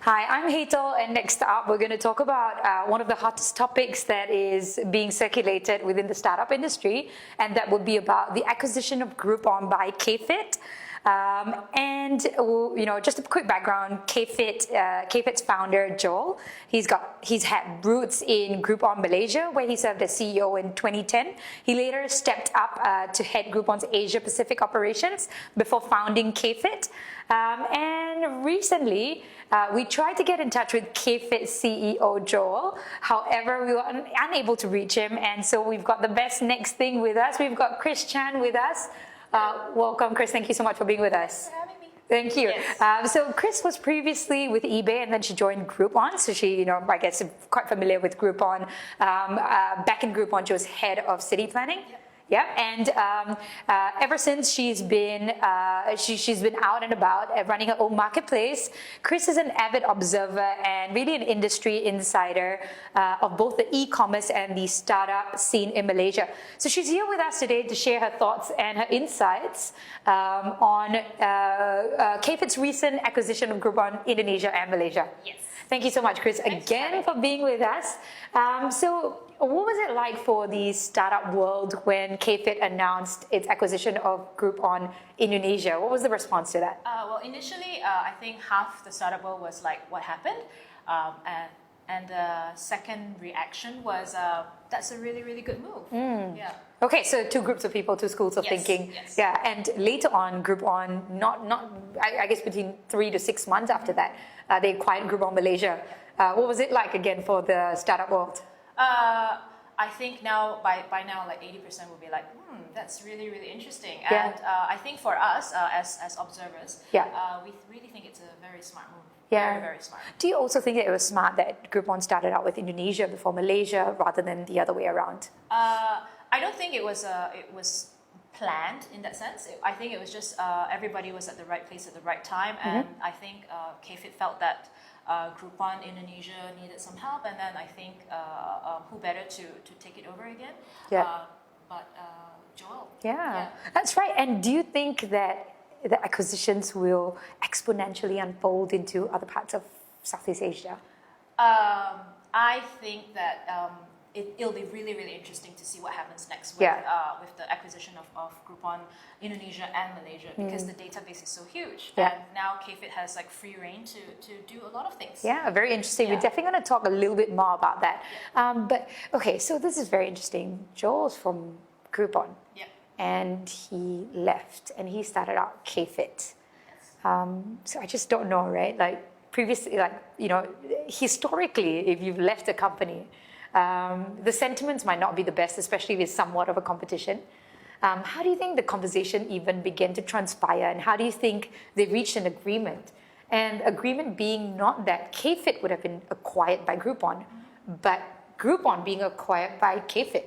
Hi, I'm Hazel, and next up we're going to talk about one of the hottest topics that is being circulated within the startup industry, and that would be about the acquisition of Groupon by KFit. Just a quick background, KFit's founder, Joel, he's had roots in Groupon Malaysia, where he served as CEO in 2010. He later stepped up to head Groupon's Asia Pacific operations before founding KFit. And recently, we tried to get in touch with KFit CEO Joel. However, we were unable to reach him, and so we've got the best next thing with us. We've got Chris Chan with us. Welcome, Chris. Thank you so much for being with us. Thanks for having me. Thank you. Yes. So Chris was previously with eBay, and then she joined Groupon. So she, I guess, quite familiar with Groupon. Back in Groupon, she was head of city planning. Yep. Yeah, and ever since she's been out and about running her own marketplace. Chris is an avid observer and really an industry insider of both the e-commerce and the startup scene in Malaysia. So she's here with us today to share her thoughts and her insights on KFit's recent acquisition of Groupon Indonesia and Malaysia. Yes. Thank you so much, Chris, again for being with us. So what was it like for the startup world when KFit announced its acquisition of Groupon Indonesia? What was the response to that? Well, initially, I think half the startup world was like, what happened? And the second reaction was, that's a really, really good move. Yeah. Okay, so two groups of people, two schools of thinking. Yes. Yeah, and later on, Groupon, I guess between 3 to 6 months after that, they acquired Groupon Malaysia. What was it like again for the startup world? I think now, by now, like 80% will be like, that's really, really interesting. Yeah. And I think for us, as observers, we really think it's a very smart move. Yeah. Very, very smart. Do you also think that it was smart that Groupon started out with Indonesia before Malaysia rather than the other way around? I don't think it was planned in that sense. I think it was just everybody was at the right place at the right time, and I think KFit felt that Groupon Indonesia needed some help, and then I think who better to take it over again? But Joel. Yeah, that's right. And do you think that the acquisitions will exponentially unfold into other parts of Southeast Asia? I think that it'll be really, really interesting to see what happens next with the acquisition of Groupon Indonesia and Malaysia, because the database is so huge. Yeah. And now KFit has like free reign to do a lot of things. Yeah, very interesting. We're definitely going to talk a little bit more about that. But okay, so this is very interesting. Joel's from Groupon. Yeah. And he left and he started out KFit. Yes. So I just don't know, right? Like previously, historically, if you've left a company, the sentiments might not be the best, especially with somewhat of a competition. How do you think the conversation even began to transpire, and how do you think they reached an agreement? And agreement being not that KFit would have been acquired by Groupon, but Groupon being acquired by KFit.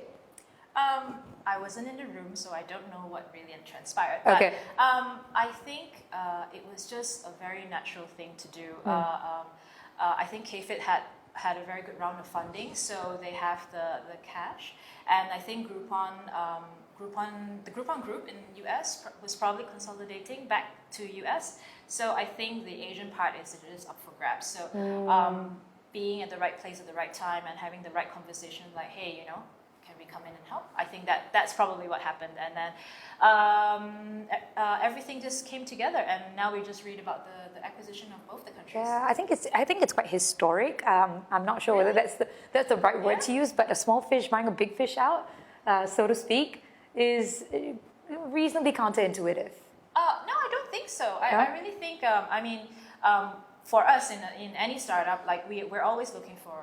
I wasn't in the room, so I don't know what really transpired. But, I think it was just a very natural thing to do. I think KFit had a very good round of funding, so they have the cash. And I think the Groupon group in the US was probably consolidating back to US. So I think the Asian part is just up for grabs. So being at the right place at the right time and having the right conversation, like, hey, can we come in and help? I think that's probably what happened. And then everything just came together, and now we just read about the acquisition of both the countries. Yeah, I think it's quite historic. I'm not sure whether that's the right word to use, but a small fish buying a big fish out, so to speak, is reasonably counterintuitive. No, I don't think so. I really think, for us in any startup, like we're always looking for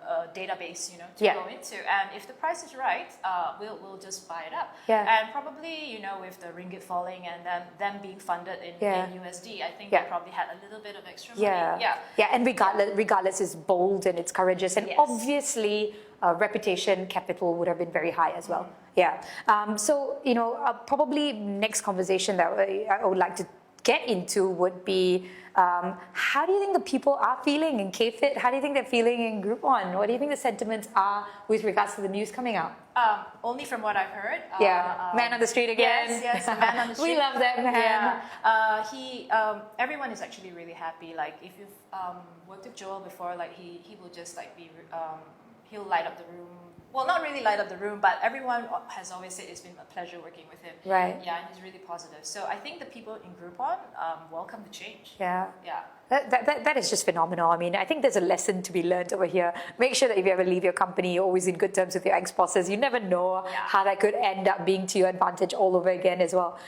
a database, to go into, and if the price is right, we'll just buy it up. And probably, with the ringgit falling and then them being funded in USD, I think they probably had a little bit of extra money. And regardless, it's bold and it's courageous, and obviously reputation capital would have been very high as well. So probably next conversation that I would like to get into would be, how do you think the people are feeling in KFit? How do you think they're feeling in Groupon? What do you think the sentiments are with regards to the news coming out? Only from what I've heard. Man on the street again. Yes, the man on the street. We love that man. Yeah. Everyone is actually really happy. Like if you've worked with Joel before, like he will just like be, he'll light up the room. Well, not really light up the room, but everyone has always said it's been a pleasure working with him. Right. Yeah, and he's really positive. So I think the people in Groupon welcome the change. Yeah. Yeah. That is just phenomenal. I mean, I think there's a lesson to be learned over here. Make sure that if you ever leave your company, you're always in good terms with your ex-bosses. You never know how that could end up being to your advantage all over again as well.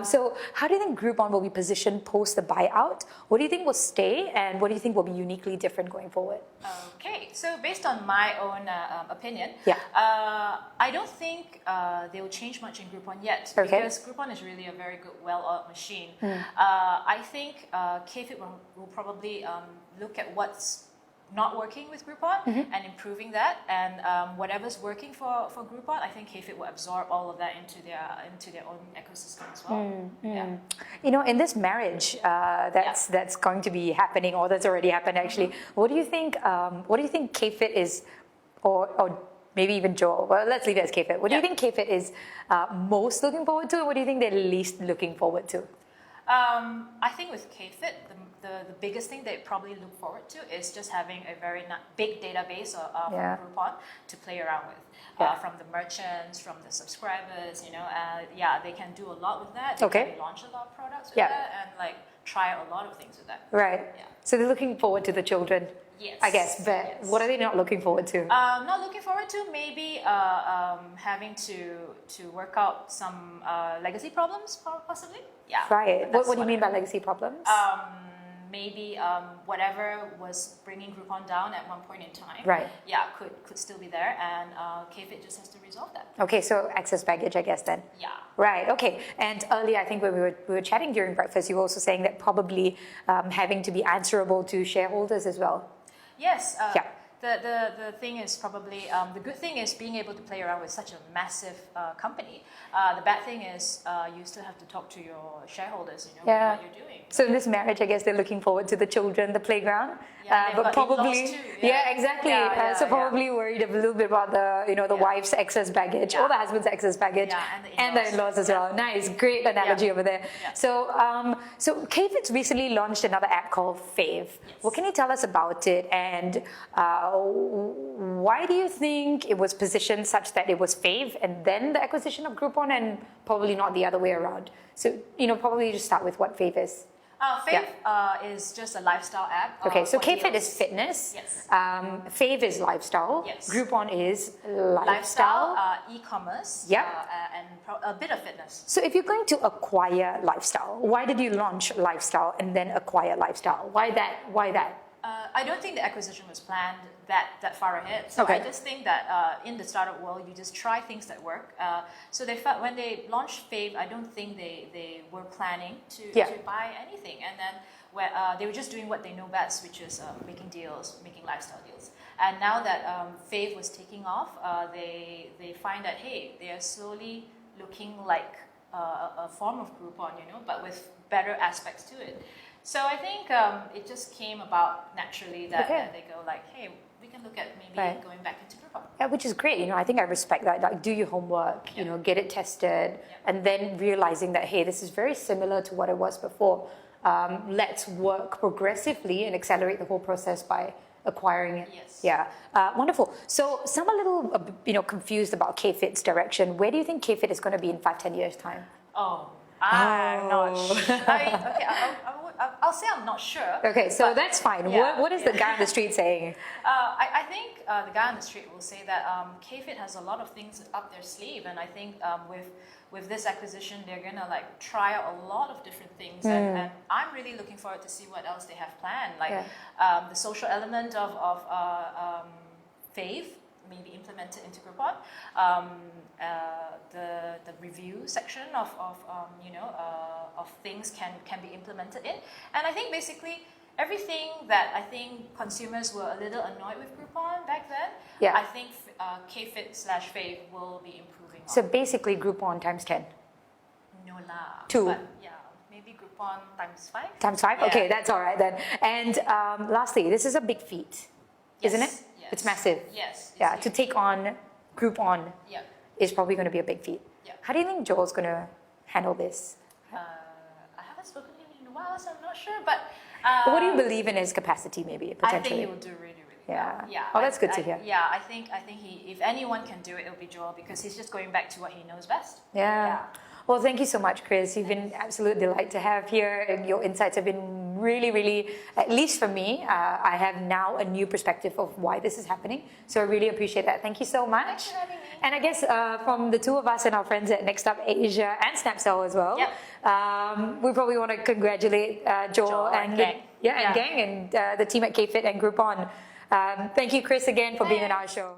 So how do you think Groupon will be positioned post the buyout? What do you think will stay, and what do you think will be uniquely different going forward? Okay, so based on my own opinion, I don't think they will change much in Groupon yet, because Groupon is really a very good, well-oiled machine. I think KFIT will probably look at what's not working with Groupon and improving that, and whatever's working for Groupon, I think KFIT will absorb all of that into their own ecosystem as well. Yeah. You know, in this marriage that's going to be happening, or that's already happened actually, what do you think? What do you think KFIT is, or maybe even Joel? Well, let's leave it as KFIT. What do you think KFIT is most looking forward to, and what do you think they're least looking forward to? I think with KFIT, the biggest thing they probably look forward to is just having a very big database from Groupon to play around with. From the merchants, from the subscribers, you know, they can do a lot with that. They can launch a lot of products with that, and like try a lot of things with that. Right. Yeah. So they're looking forward to the children. Yes. I guess, but what are they not looking forward to? Not looking forward to maybe having to work out some legacy problems, possibly. Yeah. Right. What do you mean by legacy problems? Maybe whatever was bringing Groupon down at one point in time, could still be there, and KFIT just has to resolve that. Okay, so excess baggage, I guess then. Yeah. Right. Okay. And earlier, I think when we were chatting during breakfast, you were also saying that probably having to be answerable to shareholders as well. Yes. The thing is probably, the good thing is being able to play around with such a massive company. The bad thing is you still have to talk to your shareholders, you know, what you're doing. So in this marriage, I guess they're looking forward to the children, the playground. But probably, too. Exactly. So probably worried a little bit about the wife's excess baggage, or the husband's excess baggage, and the in-laws as well. Nice, great analogy over there. So KFIT's recently launched another app called Fave. What can you tell us about it, and why do you think it was positioned such that it was Fave and then the acquisition of Groupon, and probably not the other way around? So probably just start with what Fave is. Fave is just a lifestyle app. Okay, so KFIT is fitness. Yes. Fave is lifestyle. Yes. Groupon is lifestyle. E-commerce. Yep. And a bit of fitness. So if you're going to acquire lifestyle, why did you launch lifestyle and then acquire lifestyle? Why that? I don't think the acquisition was planned that far ahead. So I just think that in the startup world, you just try things that work. So they felt when they launched Fave, I don't think they were planning to buy anything. And then they were just doing what they know best, which is making deals, making lifestyle deals. And now that Fave was taking off, they find that, hey, they are slowly looking like a form of Groupon, but with better aspects to it. So I think it just came about naturally that they go like, hey, we can look at maybe going back into Groupon. Yeah, which is great. I think I respect that. Like, do your homework, get it tested, and then realizing that, hey, this is very similar to what it was before. Let's work progressively and accelerate the whole process by acquiring it. Yes. Yeah. Wonderful. So some are a little, confused about KFIT's direction. Where do you think KFIT is going to be in 5-10 years' time? I'm not sure. I'll say I'm not sure. Okay, so that's fine. What is the guy on the street saying? I think the guy on the street will say that KFIT has a lot of things up their sleeve, and I think with this acquisition, they're gonna try out a lot of different things, and I'm really looking forward to see what else they have planned. The social element of Fave, maybe implemented into Groupon. The review section of things can be implemented in, and I think basically everything that I think consumers were a little annoyed with Groupon back then, I think KFIT/Fave will be improving. So basically Groupon times 10. No lah. 2. But maybe Groupon times 5. Times 5? Yeah. Okay, that's all right then. And lastly, this is a big feat, isn't it? Yes. It's massive. Yes. To take on Groupon Yep. is probably going to be a big feat. Yep. How do you think Joel's going to handle this? I haven't spoken to him in a while, so I'm not sure. But What do you believe in his capacity, maybe, I potentially? think he will do really, really Yeah. well. Yeah. Oh, that's good to hear. Yeah, I think he, if anyone can do it, it'll be Joel because he's just going back to what he knows best. Yeah. Well, thank you so much, Chris. You've been absolute delight to have here, and your insights have been really, really, at least for me, I have now a new perspective of why this is happening. So I really appreciate that. Thank you so much. Thanks for having me. And I guess from the two of us and our friends at NextUp Asia and Snapsell as well, we probably want to congratulate Joel and gang. and gang and the team at KFit and Groupon. Thank you, Chris, again for being on our show.